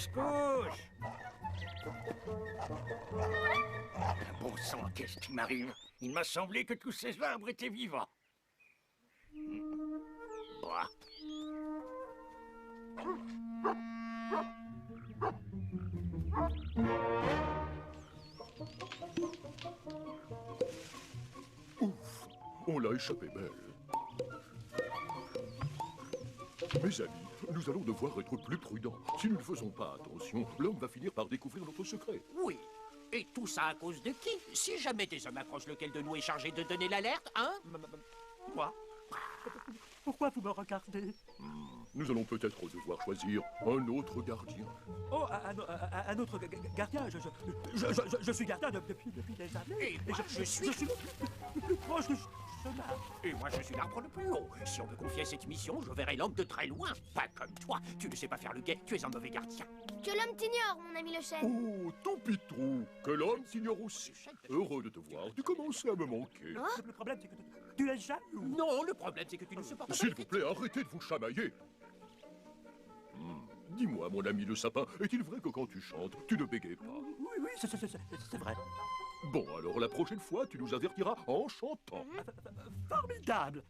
Couche, couche. Bon sang, qu'est-ce qui m'arrive? Il m'a semblé que tous ces arbres étaient vivants. Bah. Ouf, on l'a échappé belle. Mes amis, nous allons devoir être plus prudents. Si nous ne faisons pas attention, l'homme va finir par découvrir notre secret. Oui. Et tout ça à cause de qui? Si jamais des hommes approchent, lequel de nous est chargé de donner l'alerte, hein? Moi. Pourquoi vous me regardez? Nous allons peut-être devoir choisir un autre gardien. Oh, un autre gardien. Je suis gardien depuis des années. Et moi, je suis le plus proche du chemin. Et moi, je suis l'arbre le plus haut. Si on me confiait cette mission, je verrais l'homme de très loin. Pas comme toi. Tu ne sais pas faire le guet, tu es un mauvais gardien. Que l'homme t'ignore, mon ami le chêne. Oh, tant pis trop, que l'homme t'ignore aussi. Heureux de te voir, tu commençais à me manquer. Le problème, c'est que tu es jaloux. Non, le problème, c'est que tu ne supportes pas. S'il vous plaît, arrêtez de vous chamailler. Dis-moi, mon ami le sapin, est-il vrai que quand tu chantes, tu ne bégayes pas? Oui, c'est vrai. Bon, alors la prochaine fois, tu nous avertiras en chantant. Formidable.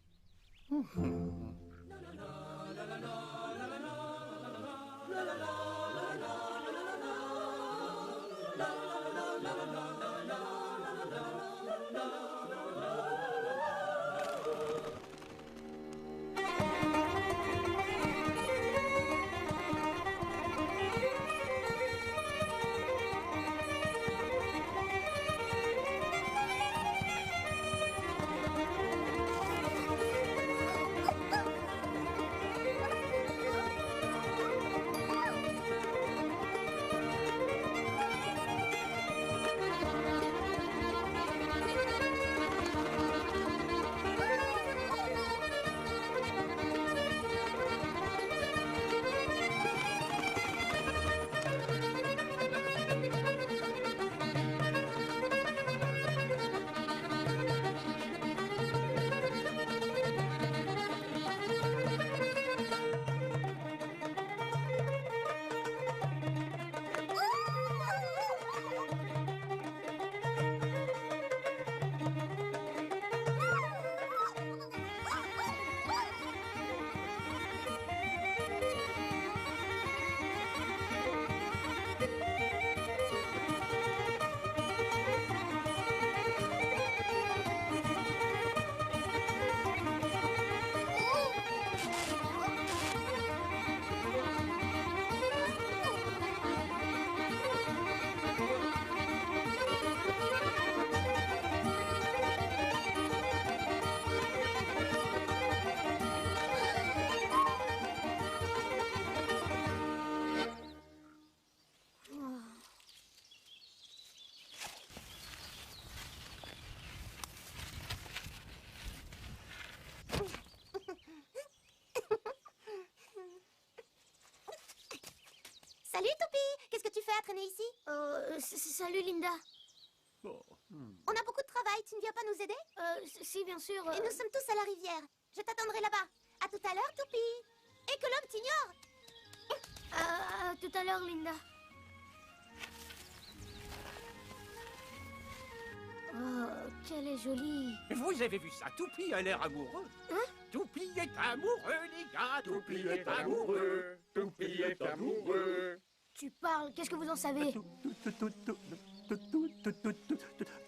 Salut, Toupie. Qu'est-ce que tu fais à traîner ici? Salut, Linda. Oh. On a beaucoup de travail. Tu ne viens pas nous aider? Si, bien sûr. Et nous sommes tous à la rivière. Je t'attendrai là-bas. À tout à l'heure, Toupie. Et que l'homme t'ignore. À tout à l'heure, Linda. Oh, qu'elle est jolie. Vous avez vu ça? Toupie a l'air amoureux. Hein? Toupie est amoureux, les gars. Toupie est amoureux. Toupie est amoureux. Tu parles. Qu'est-ce que vous en savez?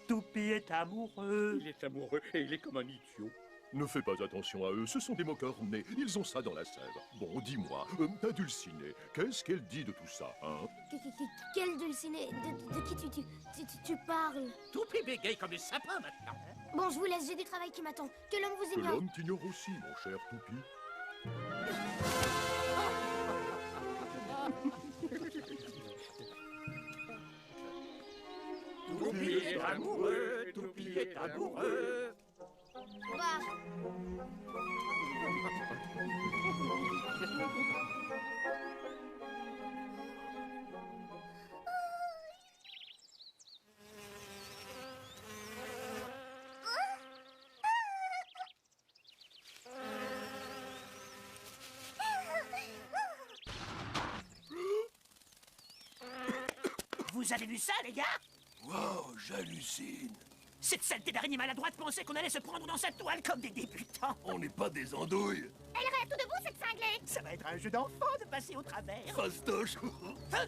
Toupie est amoureux. Il est amoureux et il est comme un idiot. Ne fais pas attention à eux, ce sont des moqueurs nés. Ils ont ça dans la sève. Bon, dis-moi, ta Dulcinée, qu'est-ce qu'elle dit de tout ça, hein? Quelle Dulcinée? De qui tu parles? Toupie bégaye comme le sapin maintenant. Bon, je vous laisse, j'ai du travail qui m'attend. Que l'homme vous Que ignore. l'homme t'ignore aussi, mon cher Toupie. Toupie est amoureux. Toupie est amoureux. Bah. Vous avez vu ça, les gars? Wow, j'hallucine. Cette saleté d'araignée maladroite pensait qu'on allait se prendre dans sa toile comme des débutants. On n'est pas des andouilles. Elle reste tout debout, cette cinglée. Ça va être un jeu d'enfant de passer au travers. Fastoche. Hein?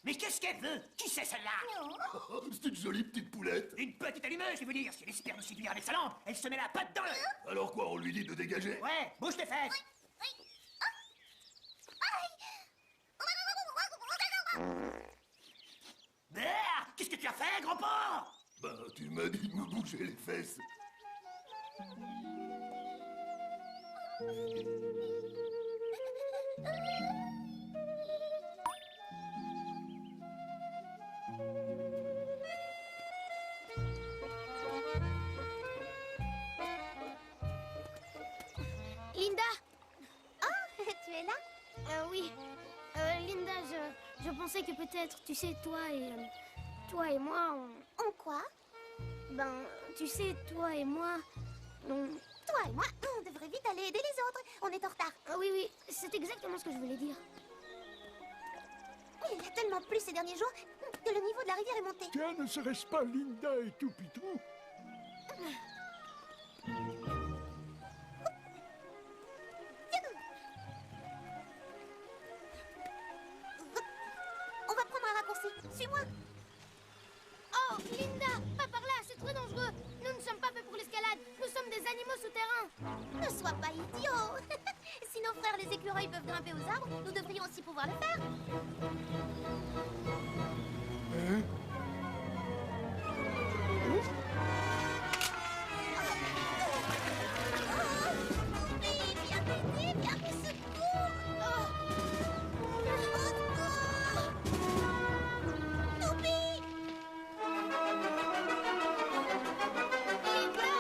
Mais qu'est-ce qu'elle veut? Qui c'est celle-là? C'est une jolie petite poulette. Une petite allumeuse, je veux dire. Si elle espère nous séduire avec sa lampe, elle se met la patte dans le... Alors quoi, on lui dit de dégager? Ouais, bouge tes fesses. Ah, qu'est-ce que tu as fait, gros porc? Bah, tu m'as dit de me bouger les fesses. Linda. Oh, tu es là? Oui. Linda, je pensais que peut-être, tu sais, toi et moi, on quoi? Ben, tu sais, toi et moi, on... Toi et moi, on devrait vite aller aider les autres. On est en retard. Oui, oui, c'est exactement ce que je voulais dire. Il y a tellement plu ces derniers jours que le niveau de la rivière est monté. Tiens, ne serait-ce pas Linda et Toupitou? On va prendre un raccourci. Suis-moi. Oh, Linda, pas par là, c'est très dangereux. Nous ne sommes pas faits pour l'escalade. Nous sommes des animaux souterrains. Ne sois pas idiot. Si nos frères les écureuils peuvent grimper aux arbres, nous devrions aussi pouvoir le faire. Toupie, viens m'aider, viens me secours. Au secours. Toupie. Linda.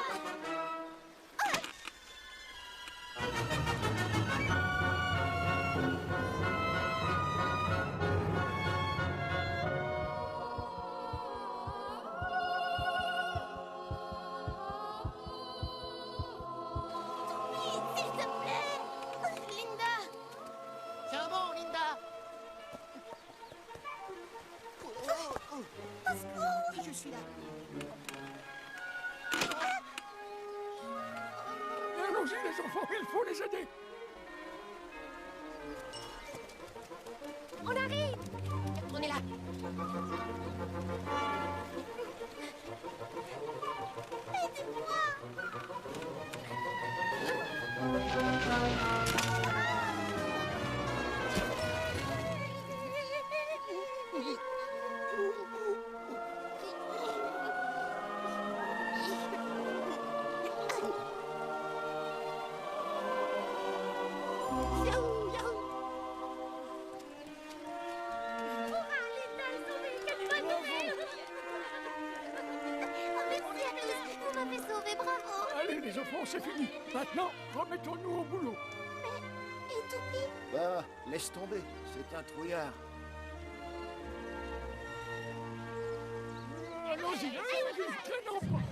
S'il te plaît. Linda. Tiens bon, Linda. Au secours. Je suis là. Allons-y, les enfants, il faut les aider. On arrive. On est là. Vous m'avez sauvé, bravo. Allez, les enfants, c'est fini. Maintenant, remettons-nous au boulot. Et Toupie? Bah, laisse tomber, c'est un trouillard. Allons-y, allons-y, traînons pas.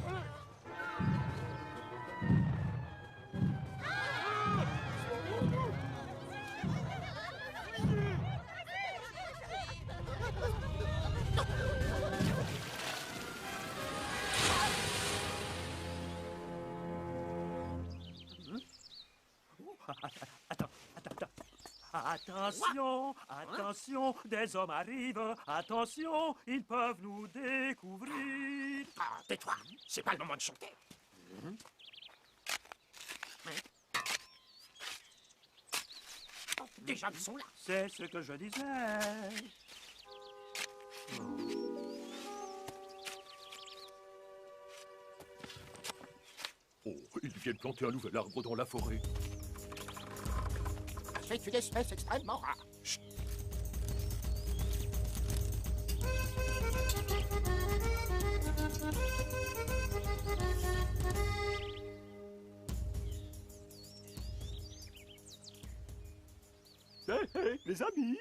Attends. Attention, attention, des hommes arrivent. Attention, ils peuvent nous découvrir. Ah, tais-toi. C'est pas le moment de chanter. Oh, déjà, ils sont là. C'est ce que je disais. Ils viennent planter un nouvel arbre dans la forêt. C'est une espèce extrêmement rare. Hé, les amis!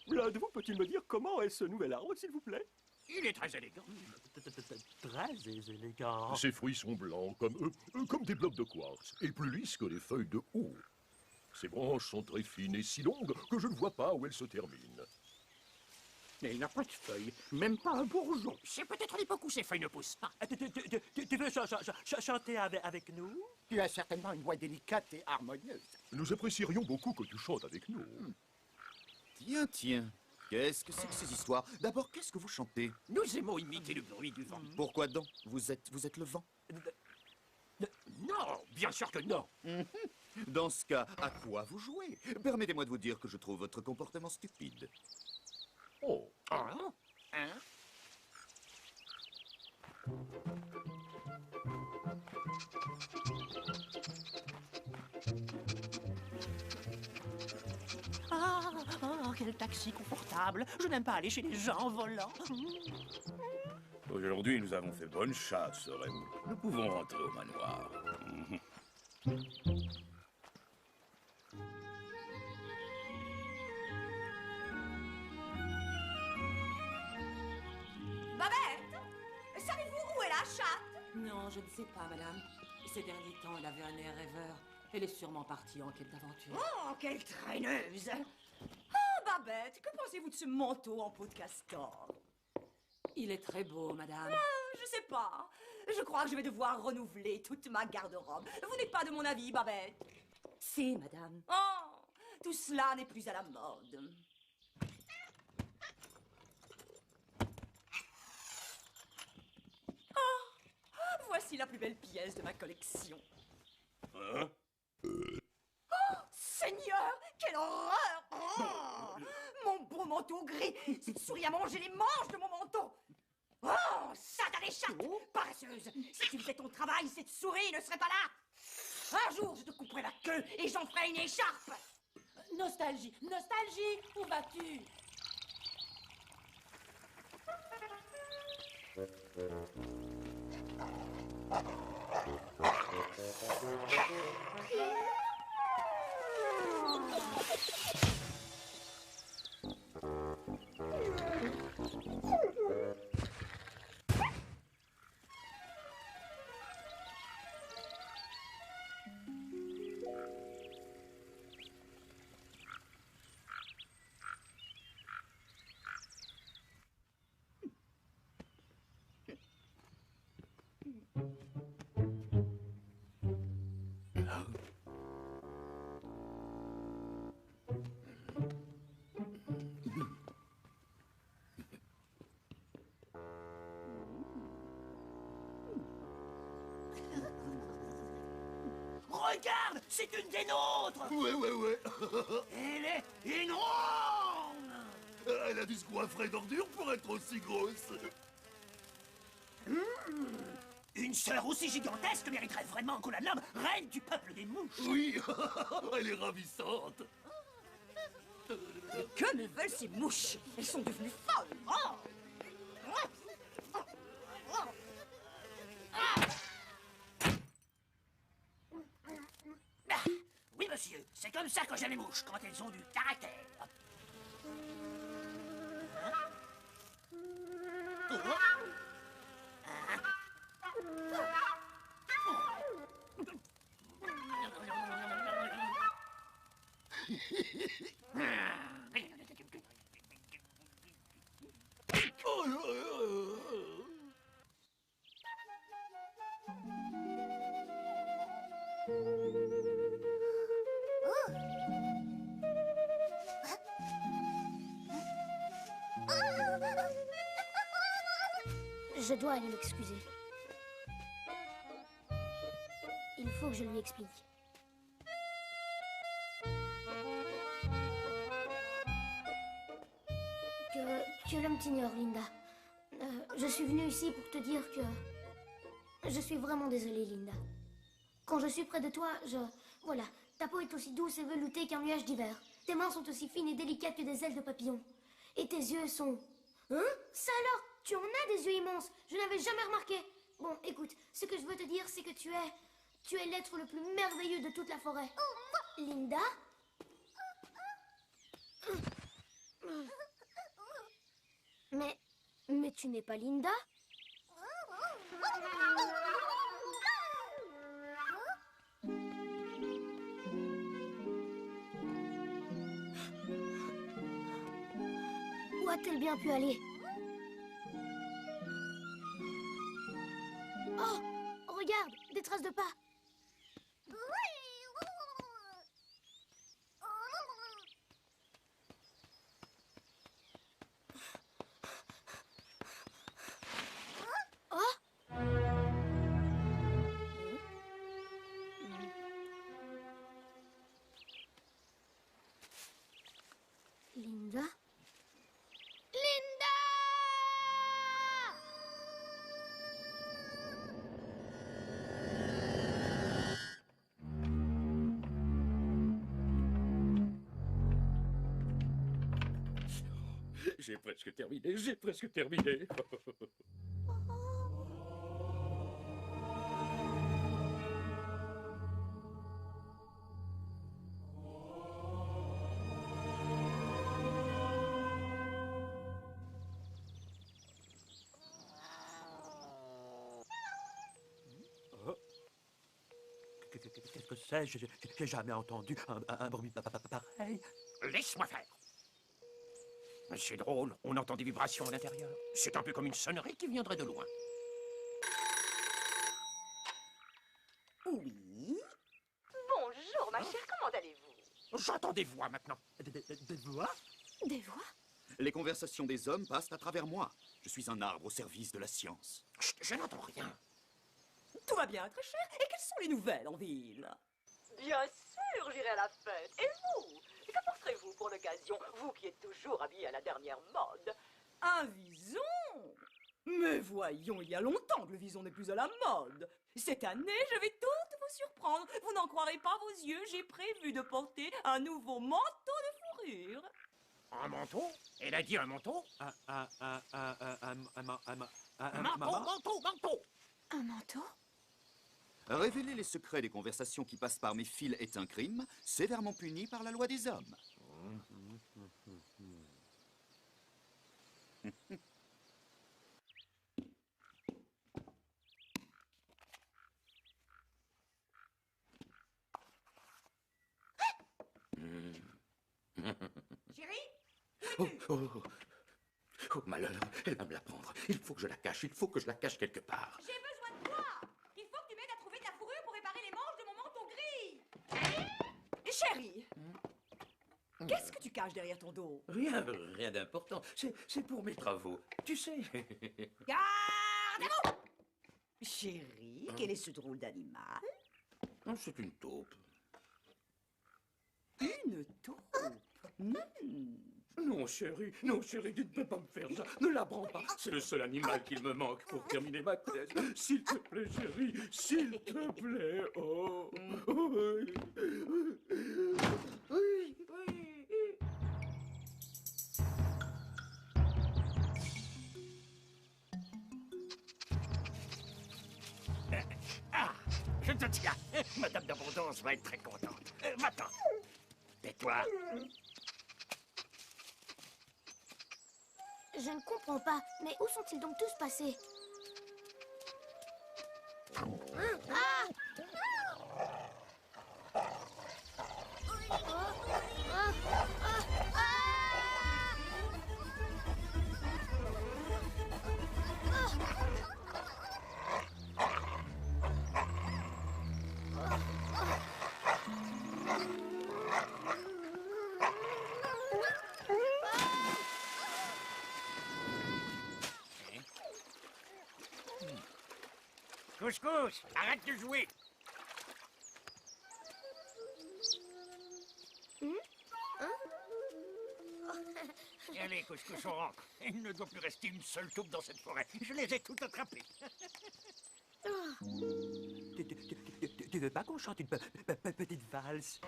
L'un de vous peut-il me dire comment est ce nouvel arbre, s'il vous plaît? Il est très élégant. Très élégant. Ses fruits sont blancs, comme des blocs de quartz, et plus lisses que les feuilles de haut. Ses branches sont très fines et si longues que je ne vois pas où elles se terminent. Mais il n'a pas de feuilles, même pas un bourgeon. C'est peut-être l'époque où ces feuilles ne poussent pas. Tu veux chanter avec nous? Tu as certainement une voix délicate et harmonieuse. Nous apprécierions beaucoup que tu chantes avec nous. Tiens, tiens. Qu'est-ce que c'est que ces histoires? D'abord, qu'est-ce que vous chantez? Nous aimons imiter le bruit du vent. Pourquoi donc? Vous êtes le vent. Non, bien sûr que non. Dans ce cas, à quoi vous jouez? Permettez-moi de vous dire que je trouve votre comportement stupide. Oh, Hein? Hein? Ah, quel taxi confortable. Je n'aime pas aller chez les gens en volant. Aujourd'hui, nous avons fait bonne chasse, Raymond. Nous pouvons rentrer au manoir. Babette, savez-vous où est la chatte? Non, je ne sais pas, madame. Ces derniers temps, elle avait un air rêveur. Elle est sûrement partie en quête d'aventure. Oh, quelle traîneuse! Oh, Babette, que pensez-vous de ce manteau en peau de castor? Il est très beau, madame. Je sais pas. Je crois que je vais devoir renouveler toute ma garde-robe. Vous n'êtes pas de mon avis, Babette? Si, madame. Oh, tout cela n'est plus à la mode. Oh, voici la plus belle pièce de ma collection. Hein? Seigneur, quelle horreur! Oh, mon beau manteau gris! Cette souris a mangé les manches de mon manteau! Oh, satanée chatte! Paresseuse! Si tu faisais ton travail, cette souris ne serait pas là! Un jour, je te couperai la queue et j'en ferai une écharpe! Nostalgie, nostalgie, où vas-tu? Regarde, c'est une des nôtres. Ouais. Elle est énorme. Elle a dû se coiffer d'ordures pour être aussi grosse. Une sœur aussi gigantesque mériterait vraiment qu'on la nomme reine du peuple des mouches. Oui, elle est ravissante. Mais que me veulent ces mouches? Elles sont devenues folles! Oh! Ah, oui, monsieur, c'est comme ça que j'aime les mouches, quand elles ont du caractère. Je dois aller m'excuser. Il faut que je lui explique. Que l'homme t'ignore, Linda. Je suis venue ici pour te dire que... Je suis vraiment désolée, Linda. Quand je suis près de toi, Voilà, ta peau est aussi douce et veloutée qu'un nuage d'hiver. Tes mains sont aussi fines et délicates que des ailes de papillon. Et tes yeux sont... Hein? Ça alors? Tu en as des yeux immenses. Je n'avais jamais remarqué. Bon, écoute, ce que je veux te dire, c'est que tu es l'être le plus merveilleux de toute la forêt. Linda? Mais tu n'es pas Linda? Où a-t-elle bien pu aller? Oh! Regarde! Des traces de pas! Linda? Linda! J'ai presque terminé, j'ai presque terminé. Qu'est-ce que c'est? J'ai jamais entendu un bruit pareil. Laisse-moi faire. C'est drôle, on entend des vibrations à l'intérieur. C'est un peu comme une sonnerie qui viendrait de loin. Oui. Bonjour, ma chère, comment allez-vous? J'entends des voix maintenant. Des voix? Des voix? Les conversations des hommes passent à travers moi. Je suis un arbre au service de la science. Chut, je n'entends rien. Tout va bien, très cher. Et quelles sont les nouvelles en ville? Bien sûr, j'irai à la fête. Et vous? Que porterez-vous pour l'occasion, vous qui êtes toujours habillé à la dernière mode? Un vison? Mais voyons, il y a longtemps que le vison n'est plus à la mode. Cette année, je vais toutes vous surprendre. Vous n'en croirez pas vos yeux, j'ai prévu de porter un nouveau manteau de fourrure. Un manteau? Elle a dit un manteau? Un manteau! Un manteau? Révéler les secrets des conversations qui passent par mes fils est un crime, sévèrement puni par la loi des hommes. Chérie? Oh, malheur, elle va me la prendre. Il faut que je la cache, il faut que je la cache quelque part. J'ai besoin de toi. Il faut que tu m'aides à trouver ta fourrure pour réparer les manches de mon manteau gris. Chérie, qu'est-ce que tu caches derrière ton dos? Rien d'important. C'est pour mes travaux. Tu sais. Gardez-vous! Chérie, quel est ce drôle d'animal? C'est une taupe. Une taupe? Non, chérie, tu ne peux pas me faire ça. Ne la prends pas. C'est le seul animal qu'il me manque pour terminer ma thèse. S'il te plaît, chérie, s'il te plaît. Oh. Oui. Ah, je te tiens. Madame d'Abondance va être très contente. Va-t'en. Tais-toi. Je ne comprends pas. Mais où sont-ils donc tous passés? Ah! Couscous, arrête de jouer. Allez, Couscous, on rentre. Il ne doit plus rester une seule taupe dans cette forêt. Je les ai toutes attrapées. Tu veux pas qu'on chante une petite valse?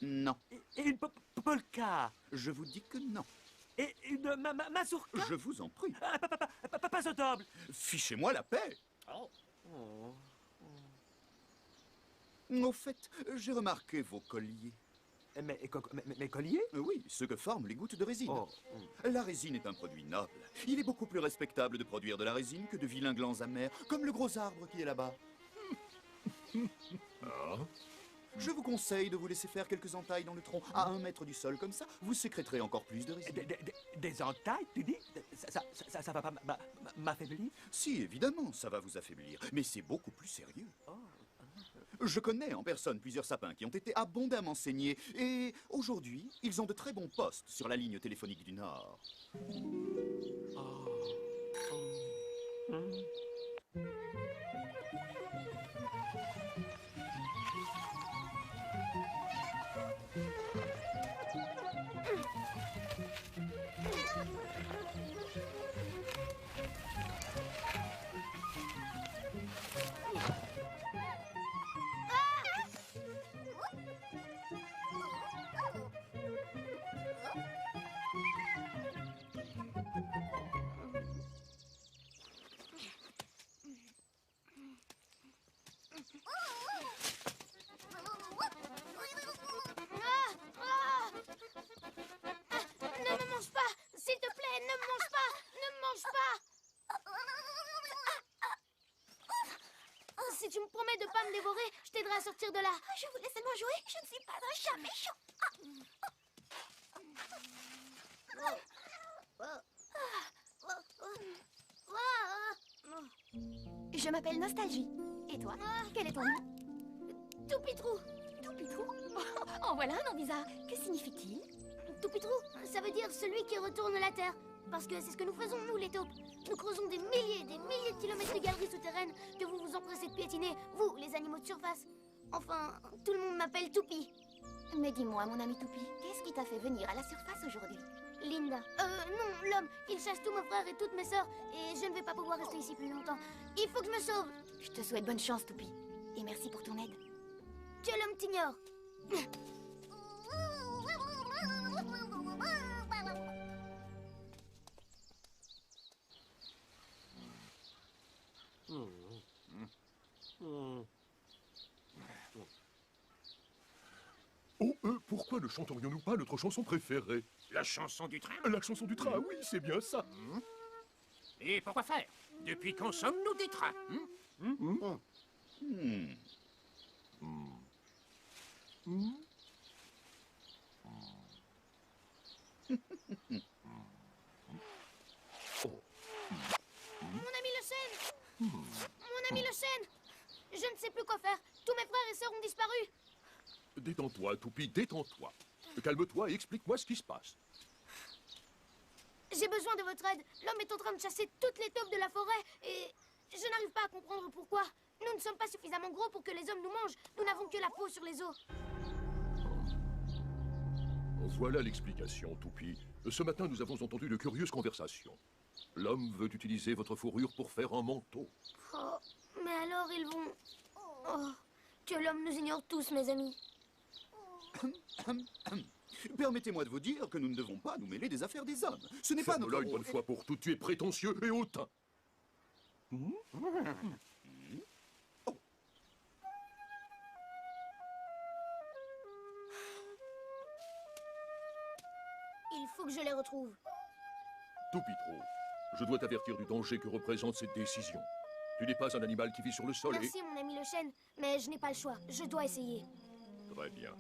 Non. Et une polka? Je vous dis que non. Et une mazurka? Je vous en prie. Pas au double. Fichez-moi la paix. Au fait, j'ai remarqué vos colliers. Mes colliers? Oui, ceux que forment les gouttes de résine. Oh. La résine est un produit noble. Il est beaucoup plus respectable de produire de la résine que de vilains glands amers, comme le gros arbre qui est là-bas. Je vous conseille de vous laisser faire quelques entailles dans le tronc, à 1 mètre du sol, comme ça, vous sécréterez encore plus de résine. Des entailles, tu dis? Ça va pas m'affaiblir? Si, évidemment, ça va vous affaiblir, mais c'est beaucoup plus sérieux. Je connais en personne plusieurs sapins qui ont été abondamment saignés, et aujourd'hui, ils ont de très bons postes sur la ligne téléphonique du Nord. Ne me mange pas! S'il te plaît, ne me mange pas! Ne me mange pas! Si tu me promets de pas me dévorer, je t'aiderai à sortir de là. Je vous laisse seulement jouer, je ne suis pas un chat méchant. Je m'appelle Nostalgie. Et toi? Quel est ton nom? Toupitrou. Toupitrou? En voilà un nom bizarre. Que signifie-t-il? Toupitrou, ça veut dire celui qui retourne la terre. Parce que c'est ce que nous faisons, nous, les taupes. Nous creusons des milliers de kilomètres de galeries souterraines que vous vous empressez de piétiner, vous, les animaux de surface. Enfin, tout le monde m'appelle Toupie. Mais dis-moi, mon ami Toupie, qu'est-ce qui t'a fait venir à la surface aujourd'hui? Linda. Non, l'homme. Il chasse tous mes frères et toutes mes sœurs. Et je ne vais pas pouvoir rester ici plus longtemps. Il faut que je me sauve. Je te souhaite bonne chance, Toupie. Et merci pour ton aide. Que l'homme t'ignore. Pourquoi ne chanterions-nous pas notre chanson préférée? La chanson du train? La chanson du train, oui, c'est bien ça. Et pourquoi faire? Depuis quand sommes-nous des trains? Mon ami Le Chêne! Mon ami Le Chêne! Je ne sais plus quoi faire. Tous mes frères et sœurs ont disparu. Détends-toi, Toupie, détends-toi. Calme-toi et explique-moi ce qui se passe. J'ai besoin de votre aide. L'homme est en train de chasser toutes les taupes de la forêt et je n'arrive pas à comprendre pourquoi. Nous ne sommes pas suffisamment gros pour que les hommes nous mangent. Nous n'avons que la peau sur les os. Voilà l'explication, Toupie. Ce matin, nous avons entendu de curieuses conversations. L'homme veut utiliser votre fourrure pour faire un manteau. Oh, mais alors ils vont... Oh, que l'homme nous ignore tous, mes amis. Permettez-moi de vous dire que nous ne devons pas nous mêler des affaires des hommes. Ce n'est pas notre Ferme-la une rôle. bonne fois pour toutes, tu es prétentieux et hautain. Il faut que je les retrouve. Toupitro, je dois t'avertir du danger que représente cette décision. Tu n'es pas un animal qui vit sur le sol Merci, mon ami Le Chêne, mais je n'ai pas le choix. Je dois essayer. Très bien.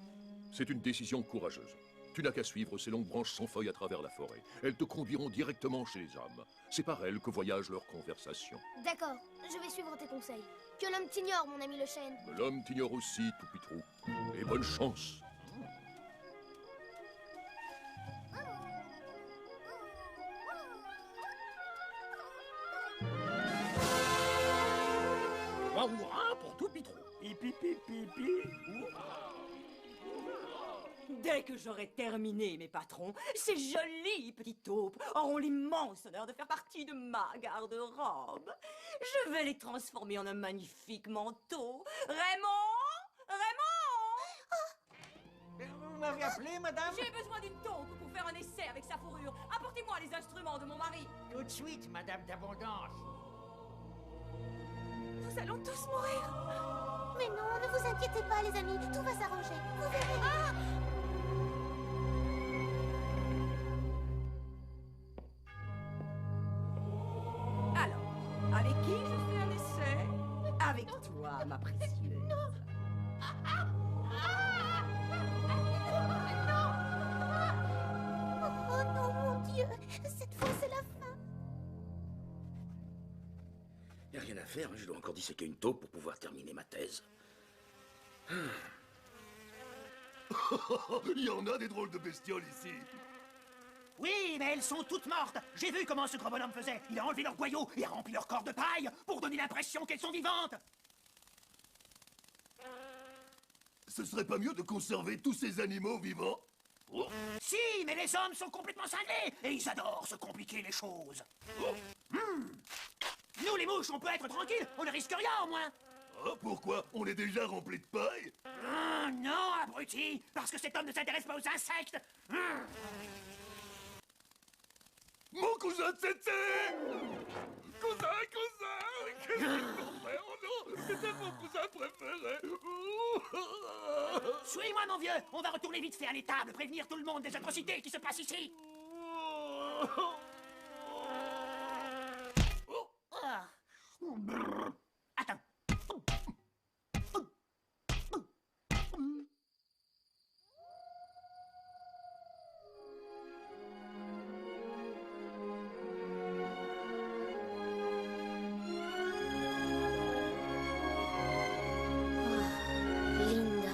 C'est une décision courageuse. Tu n'as qu'à suivre ces longues branches sans feuilles à travers la forêt. Elles te conduiront directement chez les hommes. C'est par elles que voyagent leurs conversations. D'accord, je vais suivre tes conseils. Que l'homme t'ignore, mon ami Le Chêne. Mais l'homme t'ignore aussi, Toupitrou. Et bonne chance. Hurrah pour Toupitrou. Pipi, pipi, pipi. Dès que j'aurai terminé, mes patrons, ces jolies petites taupes auront l'immense honneur de faire partie de ma garde-robe. Je vais les transformer en un magnifique manteau. Raymond! Vous m'avez appelé, madame? J'ai besoin d'une taupe pour faire un essai avec sa fourrure. Apportez-moi les instruments de mon mari. Tout de suite, madame d'Abondance. Nous allons tous mourir. Mais non, ne vous inquiétez pas, les amis. Tout va s'arranger. Vous verrez. Alors, avec qui je fais un essai? Avec toi, ma précieuse. Oh non, mon Dieu. Cette fois, c'est la fin. Y a rien à faire, hein, je dois encore disséquer une taupe pour pouvoir terminer ma thèse. Il y en a des drôles de bestioles ici. Oui, mais elles sont toutes mortes. J'ai vu comment ce gros bonhomme faisait. Il a enlevé leurs boyaux et a rempli leur corps de paille pour donner l'impression qu'elles sont vivantes. Ce serait pas mieux de conserver tous ces animaux vivants? Si, mais les hommes sont complètement cinglés et ils adorent se compliquer les choses. Nous, les mouches, on peut être tranquilles, on ne risque rien au moins. Ah, pourquoi? On est déjà rempli de paille? Non, abruti, parce que cet homme ne s'intéresse pas aux insectes. Mon cousin Tété! Cousin! Qu'est-ce qu'il faut faire? Oh non! C'était mon cousin préféré! Suis-moi, mon vieux, on va retourner vite fait à l'étable, prévenir tout le monde des atrocités qui se passent ici. Attends. Linda.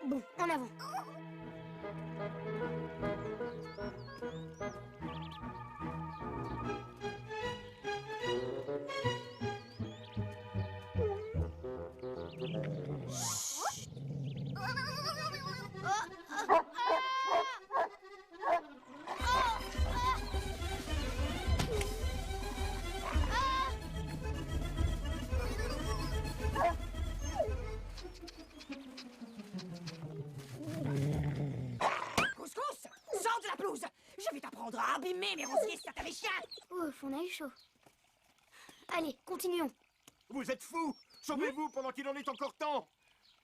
Bon, en avant. Chut. abîmés, mes rosiers, ça les chiens. Ouf, on a eu chaud. Allez, continuons. Vous êtes fous! Sauvez-vous pendant qu'il en est encore temps!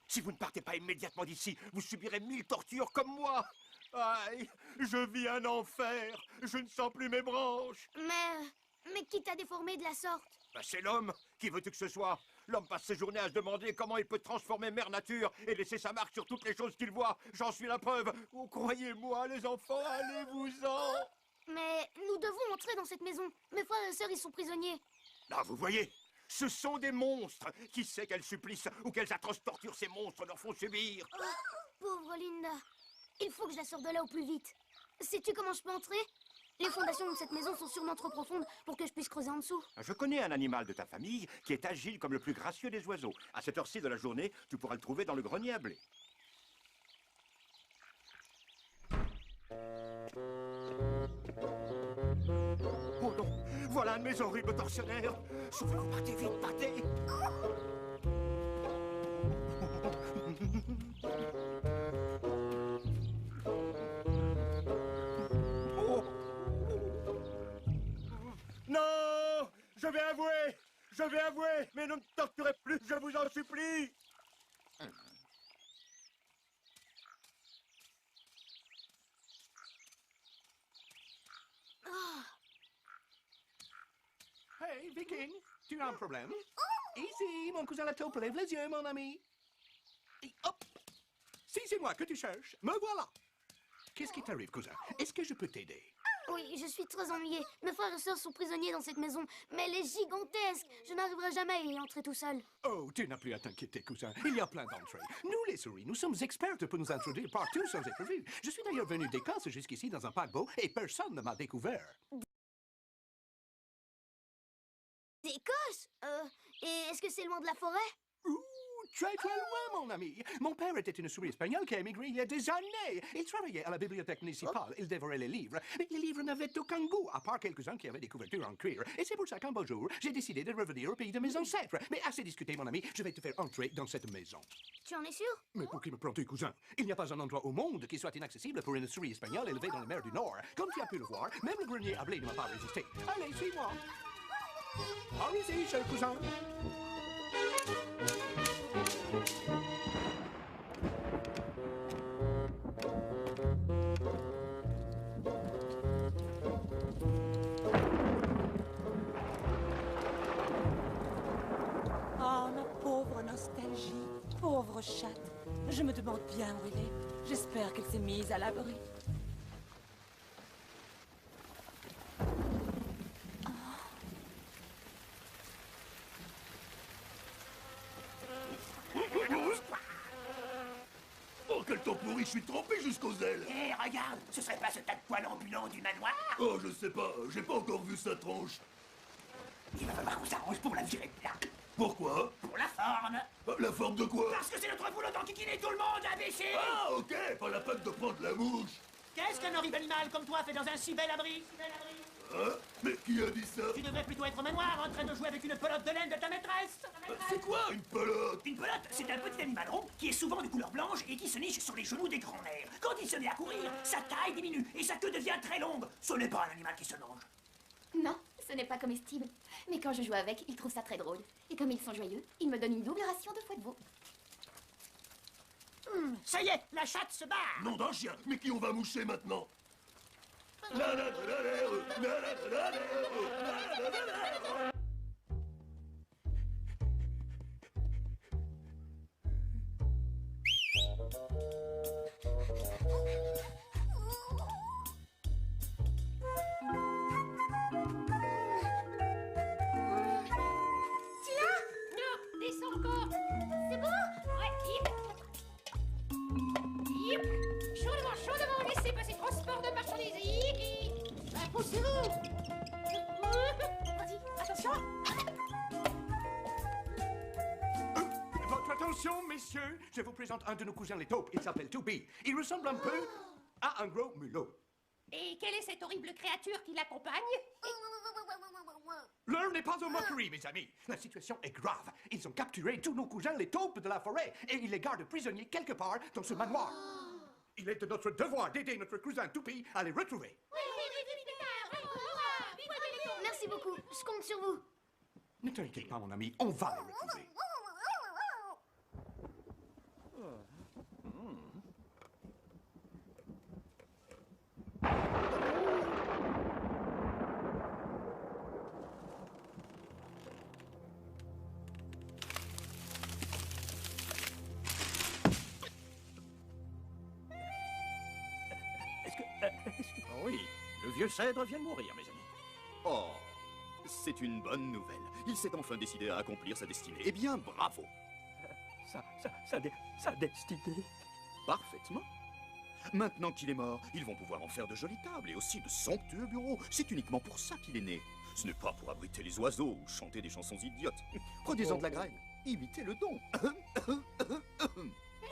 Si vous ne partez pas immédiatement d'ici, vous subirez 1000 tortures comme moi! Aïe, je vis un enfer! Je ne sens plus mes branches! Mais qui t'a déformé de la sorte? Ben, c'est l'homme! Qui veux-tu que ce soit? L'homme passe ses journées à se demander comment il peut transformer Mère Nature et laisser sa marque sur toutes les choses qu'il voit. J'en suis la preuve! Oh, croyez-moi, les enfants, allez-vous-en! Mais nous devons entrer dans cette maison. Mes frères et sœurs, ils sont prisonniers. Là, vous voyez, ce sont des monstres. Qui sait quels supplices ou quelles atroces tortures ces monstres leur font subir? Oh, pauvre Linda. Il faut que je la sorte de là au plus vite. Sais-tu comment je peux entrer? Les fondations de cette maison sont sûrement trop profondes pour que je puisse creuser en dessous. Je connais un animal de ta famille qui est agile comme le plus gracieux des oiseaux. À cette heure-ci de la journée, tu pourras le trouver dans le grenier à blé. Oh non! Voilà un de mes horribles tortionnaires! Sauvez-vous, partez vite, partez! Oh. Non! Je vais avouer! Je vais avouer! Mais ne me torturez plus, je vous en supplie! Hey, Viking, tu as un problème? Ici, mon cousin la taupe, lève les yeux, mon ami. Et hop! Si c'est moi que tu cherches, me voilà. Qu'est-ce qui t'arrive, cousin? Est-ce que je peux t'aider? Oui, je suis très ennuyée. Mes frères et sœurs sont prisonniers dans cette maison, mais elle est gigantesque. Je n'arriverai jamais à y entrer tout seul. Oh, tu n'as plus à t'inquiéter, cousin. Il y a plein d'entrées. Nous, les souris, nous sommes expertes pour nous introduire partout sans être vus. Je suis d'ailleurs venu d'Écosse jusqu'ici dans un paquebot et personne ne m'a découvert. D'Écosse? Et est-ce que c'est loin de la forêt? Très très loin, mon ami. Mon père était une souris espagnole qui a émigré il y a des années. Il travaillait à la bibliothèque municipale. Il dévorait les livres. Mais les livres n'avaient aucun goût, à part quelques-uns qui avaient des couvertures en cuir. Et c'est pour ça qu'un beau jour, j'ai décidé de revenir au pays de mes ancêtres. Mais assez discuté, mon ami. Je vais te faire entrer dans cette maison. Tu en es sûr? Mais pour qui me prends-tu, cousin? Il n'y a pas un endroit au monde qui soit inaccessible pour une souris espagnole élevée dans les mers du Nord. Comme tu as pu le voir, même le grenier à blé ne m'a pas résisté. Allez, suis-moi. Par ici, cher cousin. Oh, ma pauvre nostalgie, pauvre chatte. Je me demande bien où elle est. J'espère qu'elle s'est mise à l'abri. Oh, quel temps pourri, je suis trempé jusqu'aux ailes. Hé, regarde, ce serait pas ce tas de poils ambulants du manoir? Oh, je sais pas, j'ai pas encore vu sa tronche. Il va falloir qu'on s'arrange pour la virer de là. Pourquoi? Pour la forme. La forme de quoi? Parce que c'est notre boulot d'enquiquiner tout le monde, imbécile. Ah, ok, pas la peine de prendre la mouche. Qu'est-ce qu'un horrible animal comme toi fait dans un si bel abri? Hein? Mais qui a dit ça? Tu devrais plutôt être au manoir en train de jouer avec une pelote de laine de ta maîtresse. C'est quoi une pelote? Une pelote, c'est un petit animal rond qui est souvent de couleur blanche et qui se niche sur les genoux des grands-mères. Quand il se met à courir, sa taille diminue et sa queue devient très longue. Ce n'est pas un animal qui se mange. Non, ce n'est pas comestible. Mais quand je joue avec, ils trouvent ça très drôle. Et comme ils sont joyeux, ils me donnent une double ration de foie de veau. Ça y est, la chatte se barre. Nom d'un chien, mais qui on va moucher maintenant? Descends encore. C'est bon? Ouais, hip. Chaudement, laissez passer transport de marchandises. Poussez-vous. Vas-y, attention. Votre attention, messieurs. Je vous présente un de nos cousins les taupes. Il s'appelle Toupie. Il ressemble un peu à un gros mulot. Et quelle est cette horrible créature qui l'accompagne? L'heure n'est pas aux moqueries, mes amis. La situation est grave. Ils ont capturé tous nos cousins, les taupes de la forêt, et ils les gardent prisonniers quelque part dans ce manoir. Il est de notre devoir d'aider notre cousin Toupie à les retrouver. Oui, vite. beaucoup. Je compte sur vous. Ne t'inquiète pas, mon ami, on va les retrouver. Oui, le vieux cèdre vient de mourir, mes amis. Oh, c'est une bonne nouvelle. Il s'est enfin décidé à accomplir sa destinée. Eh bien, bravo. Sa destinée. Parfaitement. Maintenant qu'il est mort, ils vont pouvoir en faire de jolies tables et aussi de somptueux bureaux. C'est uniquement pour ça qu'il est né. Ce n'est pas pour abriter les oiseaux ou chanter des chansons idiotes. Prenez-en de la graine. Imitez le don.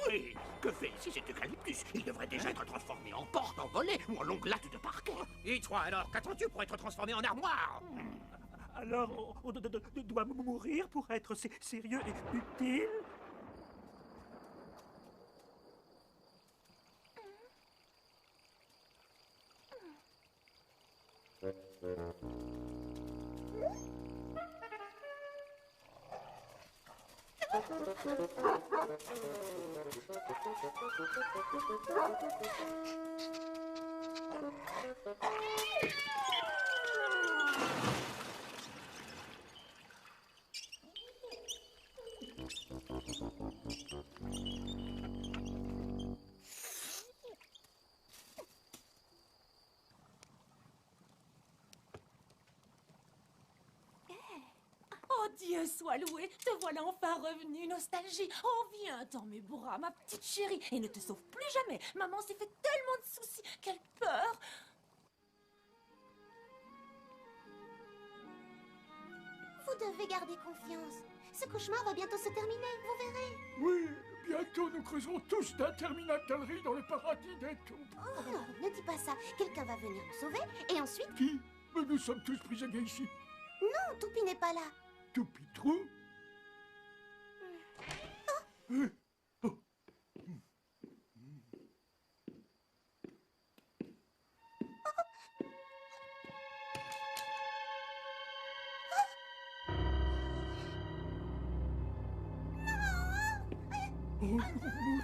Oui, que fait ici cet eucalyptus? Il devrait déjà être transformé en porte, en volet ou en longue latte de parquet. Et toi alors, qu'attends-tu pour être transformé en armoire? Alors, on doit mourir pour être sérieux et utile? Oh Dieu soit loué, te voilà enfin revenu, Nostalgie. Oh viens dans mes bras, ma petite chérie, et ne te sauve plus jamais. Maman s'est fait tellement de soucis, quelle peur. Vous devez garder confiance. Ce cauchemar va bientôt se terminer, vous verrez. Oui, bientôt nous creuserons tous d'interminables galeries dans le paradis des taupes. Oh non, ne dis pas ça. Quelqu'un va venir nous sauver et ensuite... Qui? Mais nous sommes tous prisonniers ici. Non, Toupie n'est pas là. Toupitrou? Oh mon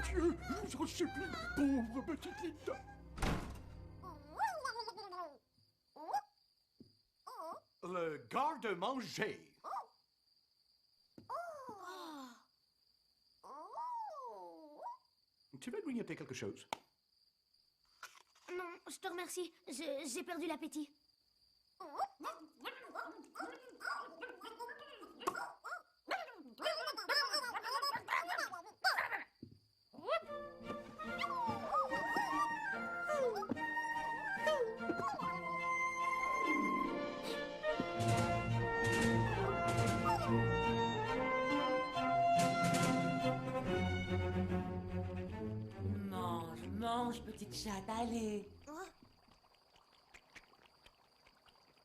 Dieu, je vous en supplie, pauvre petite Linda. Le garde-manger. Tu veux grignoter quelque chose? Non, je te remercie. J'ai perdu l'appétit. Mange, mange, petite chatte, allez.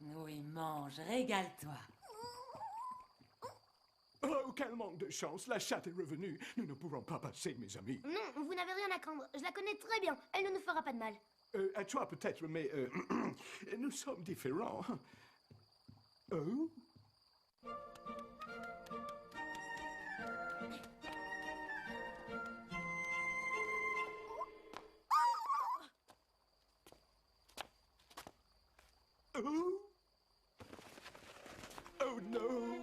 Oui, mange, régale-toi. Oh, quel manque de chance, la chatte est revenue. Nous ne pourrons pas passer, mes amis. Non, vous n'avez rien à craindre. Je la connais très bien. Elle ne nous fera pas de mal. À toi peut-être, mais nous sommes différents. Oh? Oh? Oh no!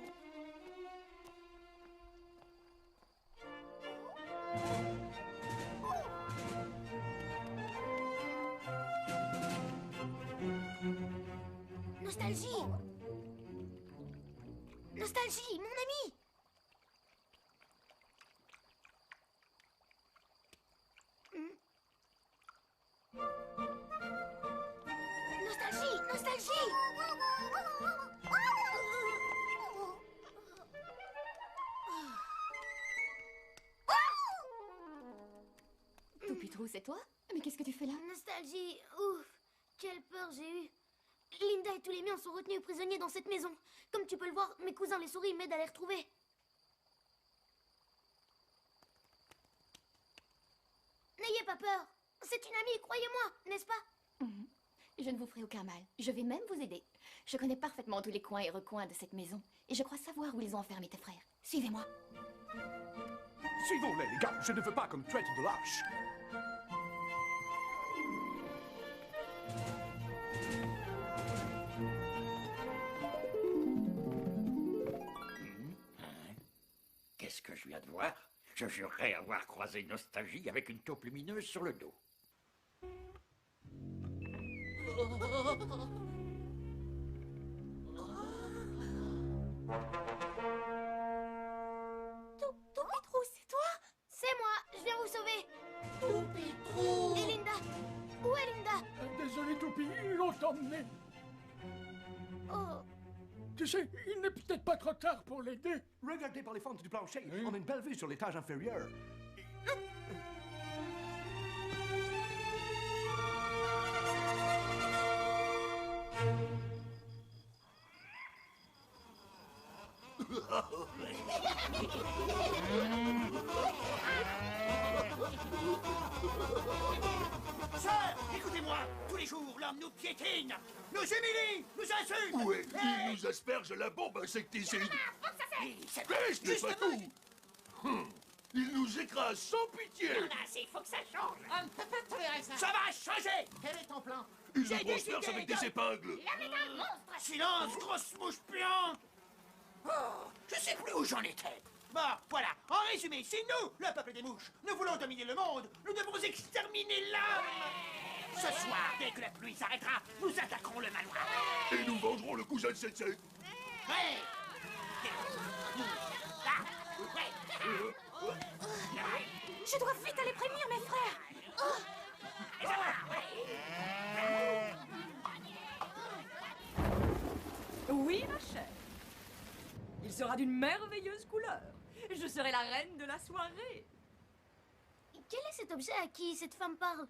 Nostalgie! Nostalgie, mon ami! Nostalgie! Nostalgie! Toupitrou, c'est toi? Mais qu'est-ce que tu fais là? Nostalgie, ouf! Quelle peur j'ai eue! Linda et tous les miens sont retenus prisonniers dans cette maison. Comme tu peux le voir, mes cousins les souris m'aident à les retrouver. N'ayez pas peur. C'est une amie, croyez-moi, n'est-ce pas? Je ne vous ferai aucun mal. Je vais même vous aider. Je connais parfaitement tous les coins et recoins de cette maison. Et je crois savoir où ils ont enfermé tes frères. Suivez-moi. Suivons-les, les gars. Je ne veux pas qu'on me traite de lâche. Qu'est-ce que je viens de voir? Je jurerais avoir croisé Nostalgie avec une taupe lumineuse sur le dos. Toupitrou, c'est toi? C'est moi, je viens vous sauver. Toupitrou! Et Linda? Où est Linda? Désolé, Toupi, ils l'ont emmené. Oh. Tu sais, il n'est peut-être pas trop tard pour l'aider. Regardez par les fentes du plancher. On a une belle vue sur l'étage inférieur. Sœur, écoutez-moi. Tous les jours, l'homme nous piétine, nous humilie, nous insulte. Ouais, il nous asperge la bombe insecticide. Mais ce n'est pas tout. Il nous écrase sans pitié. Il faut que ça change. On ne peut pas tolérer ça. Ça va changer. Quel est ton plan? Il nous transperce avec des épingles. Silence, grosse mouche puante. Oh, je sais plus où j'en étais. Bon, voilà. En résumé, c'est nous, le peuple des mouches. Nous voulons dominer le monde. Nous devons exterminer l'homme. Ce soir, dès que la pluie s'arrêtera, nous attaquerons le manoir. Et nous vengerons le cousin de Sensei. Ouais. Je dois vite aller prévenir mes frères. Oui, ma chère. Il sera d'une merveilleuse couleur. Je serai la reine de la soirée. Quel est cet objet à qui cette femme parle?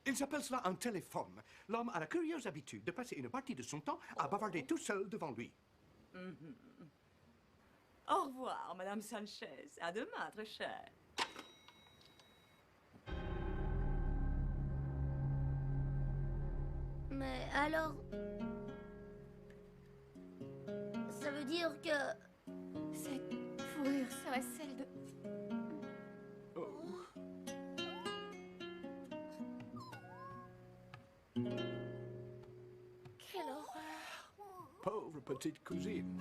Ils appellent cela un téléphone. L'homme a la curieuse habitude de passer une partie de son temps à bavarder tout seul devant lui. Au revoir, Madame Sanchez. À demain, très chère. Mais alors... Ça veut dire que... Cette fourrure serait celle de... Quelle horreur! Pauvre petite cousine.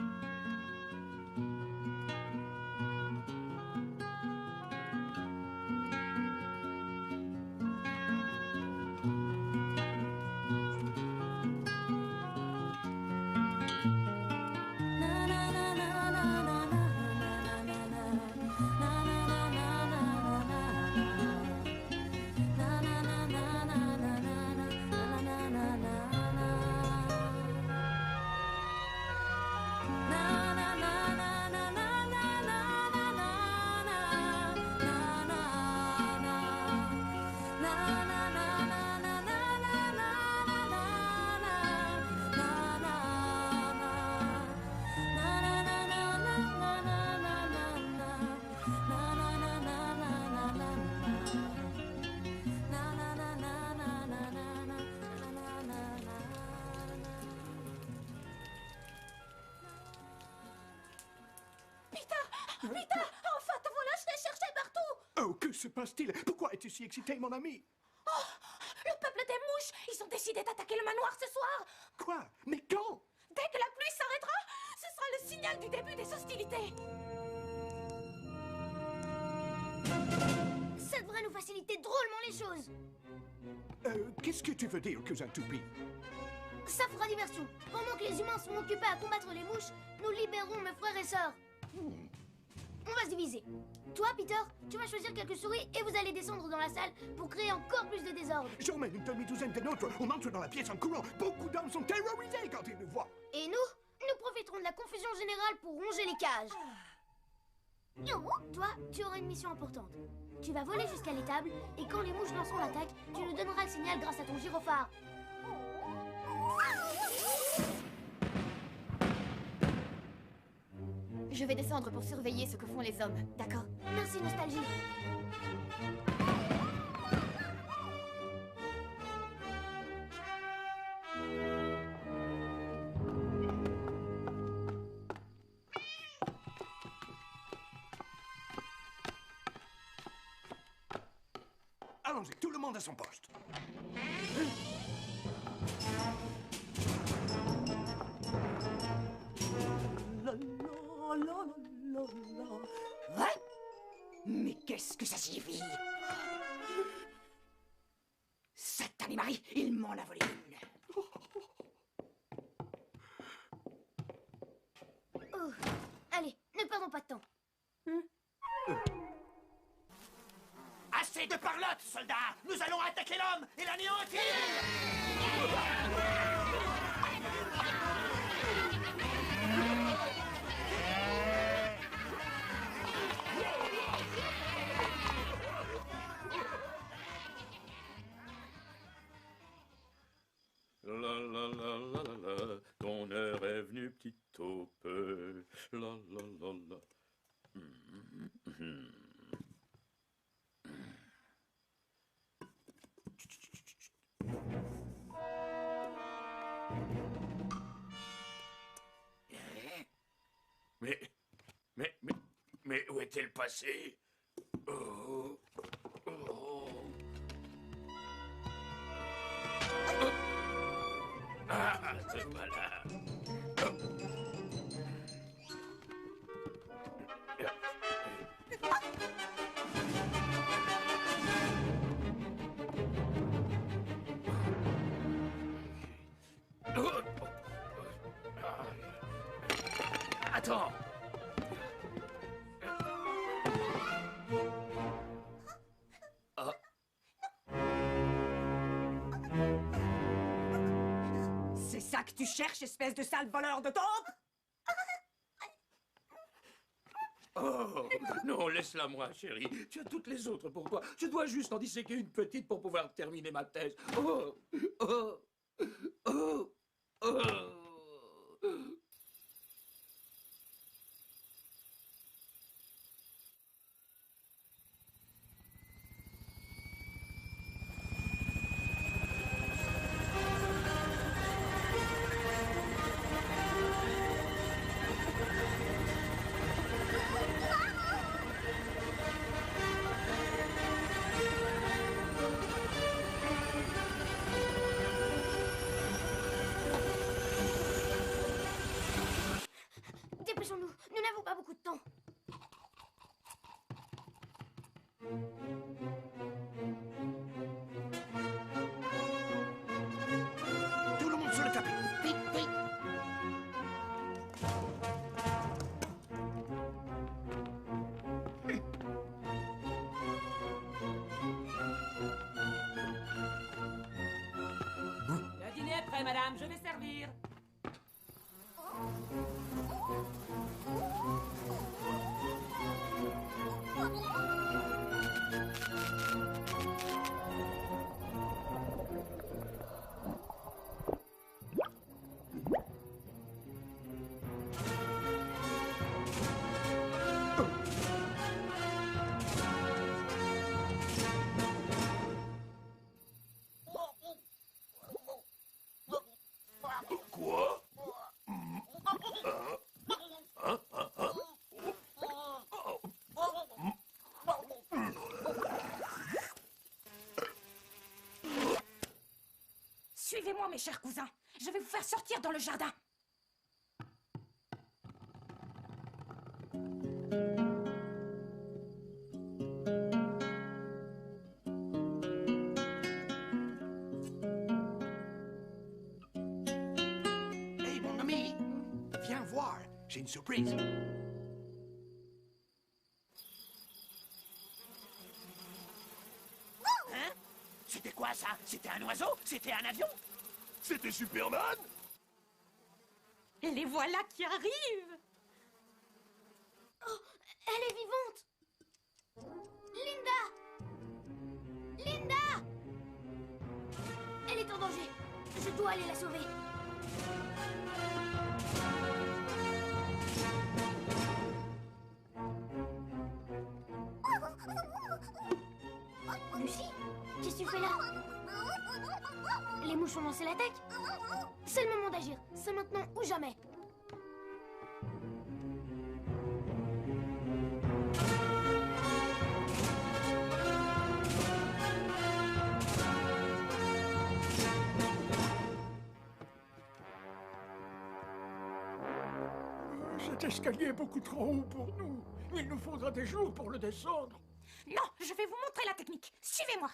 Peter, enfin, te voilà, je t'ai cherché partout. Oh, que se passe-t-il? Pourquoi es-tu si excité, mon ami? Oh, le peuple des mouches, ils ont décidé d'attaquer le manoir ce soir. Quoi? Mais quand? Dès que la pluie s'arrêtera, ce sera le signal du début des hostilités. Ça devrait nous faciliter drôlement les choses. Qu'est-ce que tu veux dire, cousin Toupie? Ça fera diversion. Pendant que les humains sont occupés à combattre les mouches, nous libérons mes frères et sœurs. On va se diviser. Toi, Peter, tu vas choisir quelques souris et vous allez descendre dans la salle pour créer encore plus de désordre. J'emmène une demi-douzaine de nôtres. On entre dans la pièce en courant. Beaucoup d'hommes sont terrorisés quand ils nous voient. Et nous profiterons de la confusion générale pour ronger les cages. Toi, tu auras une mission importante. Tu vas voler jusqu'à l'étable et quand les mouches lanceront l'attaque, tu nous donneras le signal grâce à ton gyrophare. Je vais descendre pour surveiller ce que font les hommes, d'accord? Merci, Nostalgie. Allons-y, tout le monde à son poste. Ouais. Mais qu'est-ce que ça signifie? Satané Marie, il m'en a volé une. Oh. Allez, ne perdons pas de temps. Assez de parlotte, soldats! Nous allons attaquer l'homme et l'anéantir! La la la la la la, ton heure est venue, petit taupe. La la la la. Mais où est-elle passée? Oh. Oh. Ah, te voilà. Attends. C'est ça que tu cherches, espèce de sale voleur de taupe? Oh, non, laisse-la moi, chérie. Tu as toutes les autres pour toi. Je dois juste en disséquer une petite pour pouvoir terminer ma thèse. Oh, oh, oh, oh. Dépêchons-nous, nous n'avons pas beaucoup de temps. Tout le monde sur le tapis. Vite, vite. Le dîner est prêt, madame, je vais servir. Quoi? Suivez-moi, mes chers cousins. Je vais vous faire sortir dans le jardin. Hey, mon ami, viens voir. J'ai une surprise. Hein? C'était quoi ça? C'était un oiseau? C'était un avion? C'était Superman? Les voilà qui arrivent. Oh, elle est vivante. Linda! Linda! Elle est en danger. Je dois aller la sauver. Lucie, qu'est-ce que tu fais là? Les mouches ont lancé l'attaque. C'est le moment d'agir. C'est maintenant ou jamais. escalier est beaucoup trop haut pour nous. Il nous faudra des jours pour le descendre. Non, je vais vous montrer la technique. Suivez-moi.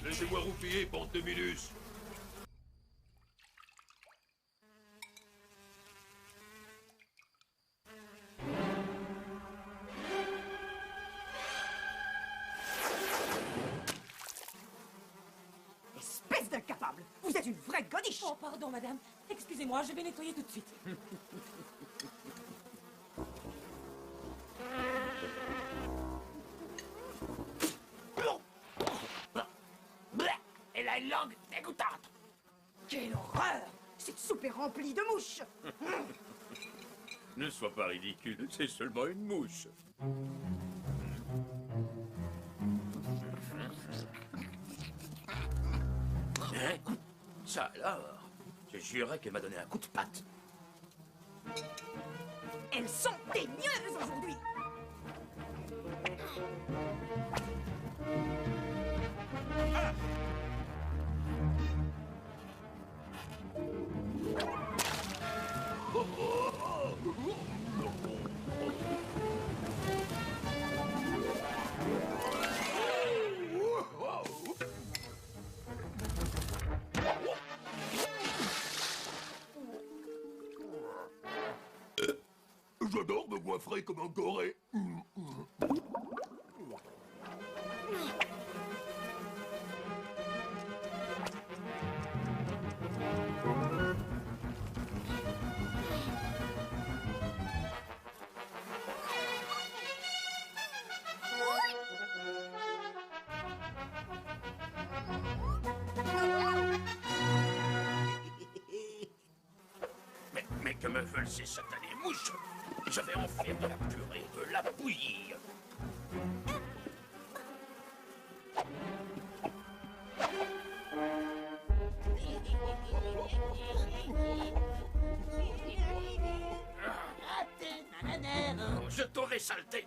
Laissez-moi roupiller, bande de minus. Espèce d'incapable! Vous êtes une vraie godiche! Oh, pardon, madame. Excusez-moi, je vais nettoyer tout de suite. Elle a une langue dégoûtante. Quelle horreur! Cette soupe est remplie de mouches! Ne sois pas ridicule, c'est seulement une mouche. Hein? Ça alors? Je jurerais qu'elle m'a donné un coup de patte. Elles sont teigneuses aujourd'hui! J'adore me goinfrer comme un goré. Mais que me veulent ces satanées mouches? Je vais en faire de la purée, de la bouillie. Je t'aurai saleté.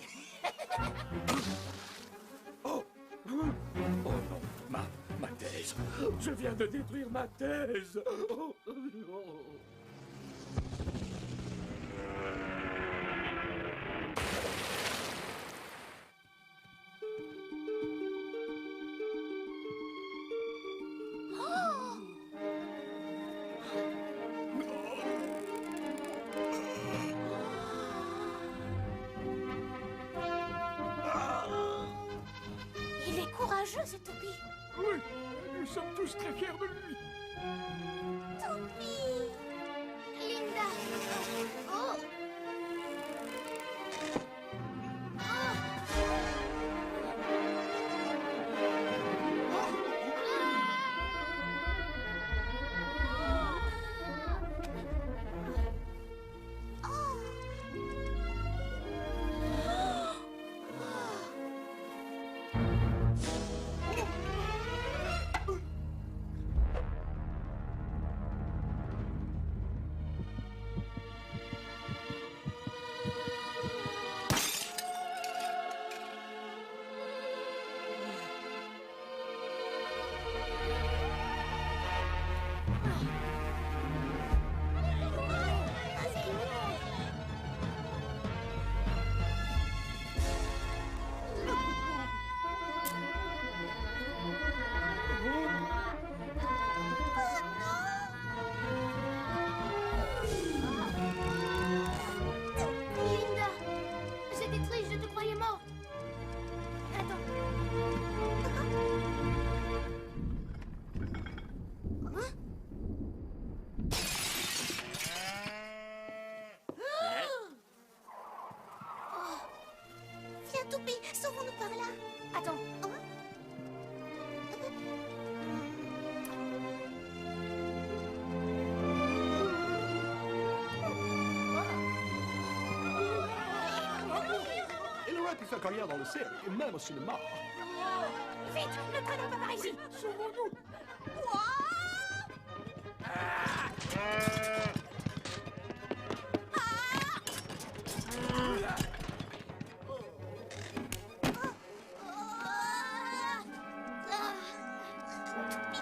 Oh. Oh non, ma thèse. Je viens de détruire ma thèse. Oh. Il est courageux, ce Toupie. Oui, nous sommes tous très fiers de lui. Toupie. Linda. Oh. faire carrière dans le cirque et même au cinéma. Vite, ne traînons pas par ici. Sauvons-nous.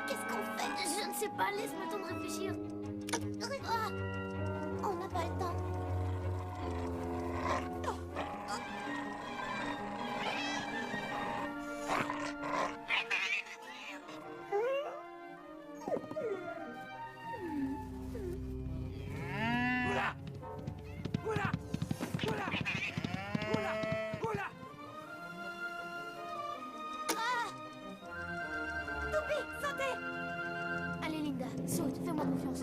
Qu'est-ce qu'on fait? Je ne sais pas, laisse-moi le temps de réfléchir. Ah, on n'a pas le temps. Oula! Oula! Oula! Oula! Oula! Toupie, sautez! Allez, Linda, saute, fais-moi confiance.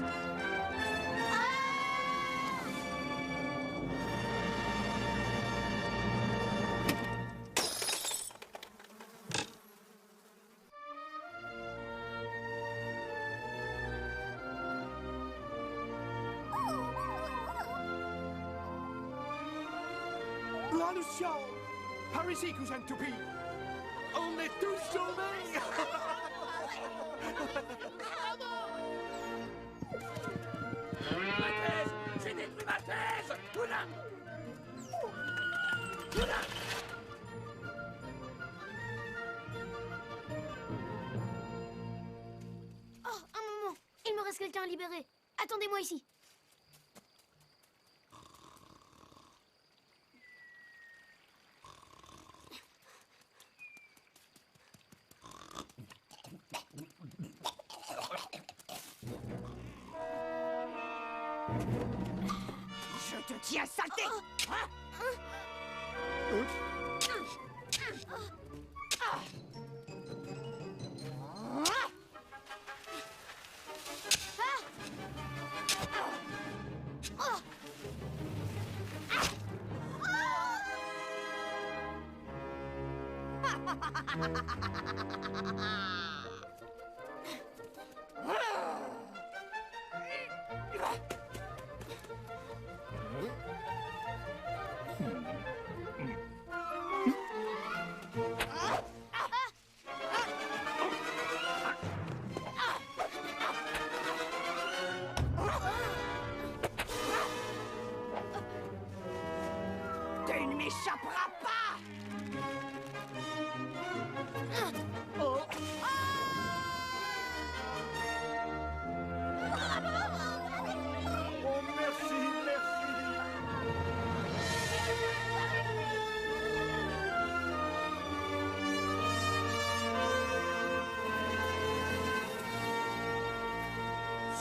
La Lucia! Par ici, cousin Toupie! On est tous sauvés! Ma thèse! J'ai détruit ma thèse! Oula! Oula! Oh, un moment. Il me reste quelqu'un à libérer. Attendez-moi ici. Je te tiens, saleté. Tu ne m'échapperas pas. Oh, merci, merci.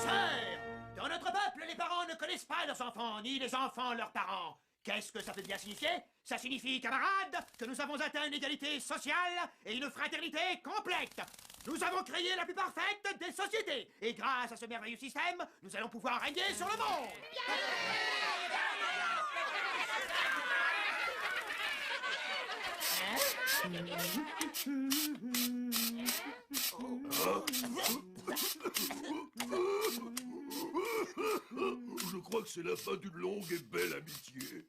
Sœurs, dans notre peuple, les parents ne connaissent pas leurs enfants, ni les enfants leurs parents. Qu'est-ce que ça peut bien signifier? Ça signifie, camarades, que nous avons atteint une égalité sociale et une fraternité complète. Nous avons créé la plus parfaite des sociétés. Et grâce à ce merveilleux système, nous allons pouvoir régner sur le monde. Je crois que c'est la fin d'une longue et belle amitié.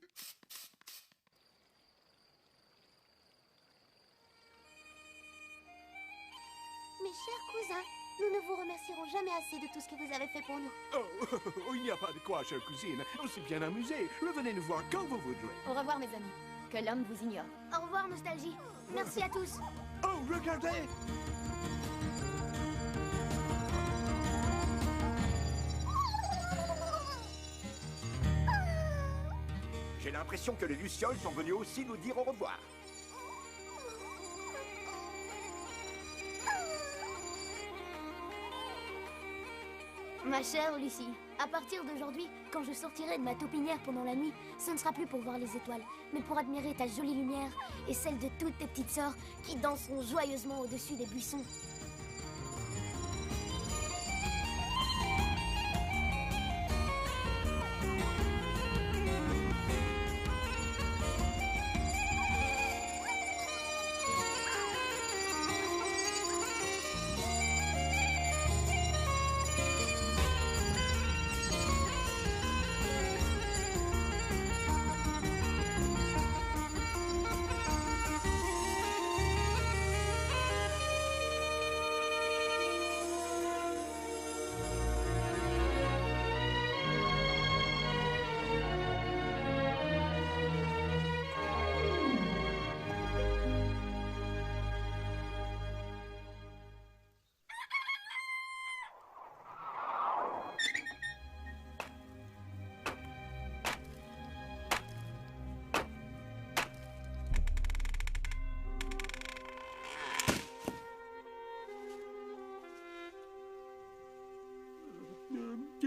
Mes chers cousins, nous ne vous remercierons jamais assez de tout ce que vous avez fait pour nous. Oh, il n'y a pas de quoi, chère cousine. On s'est bien amusé. Revenez nous voir quand vous voudrez. Au revoir, mes amis. Que l'homme vous ignore. Au revoir, Nostalgie. Merci à tous. Oh, regardez! J'ai l'impression que les Lucioles sont venus aussi nous dire au revoir. Ma chère Lucie, à partir d'aujourd'hui, quand je sortirai de ma taupinière pendant la nuit, ce ne sera plus pour voir les étoiles, mais pour admirer ta jolie lumière et celle de toutes tes petites sœurs qui danseront joyeusement au-dessus des buissons.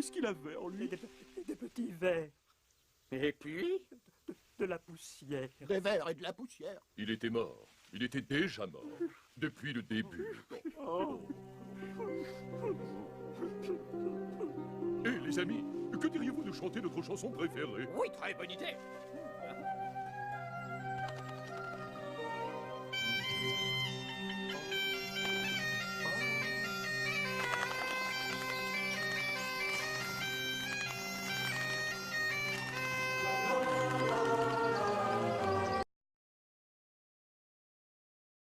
Qu'est-ce qu'il avait en lui? Des petits vers. Et puis? De la poussière. Des vers et de la poussière. Il était mort. Il était déjà mort. Depuis le début. Oh. Eh, les amis, que diriez-vous de chanter notre chanson préférée? Oui, très bonne idée.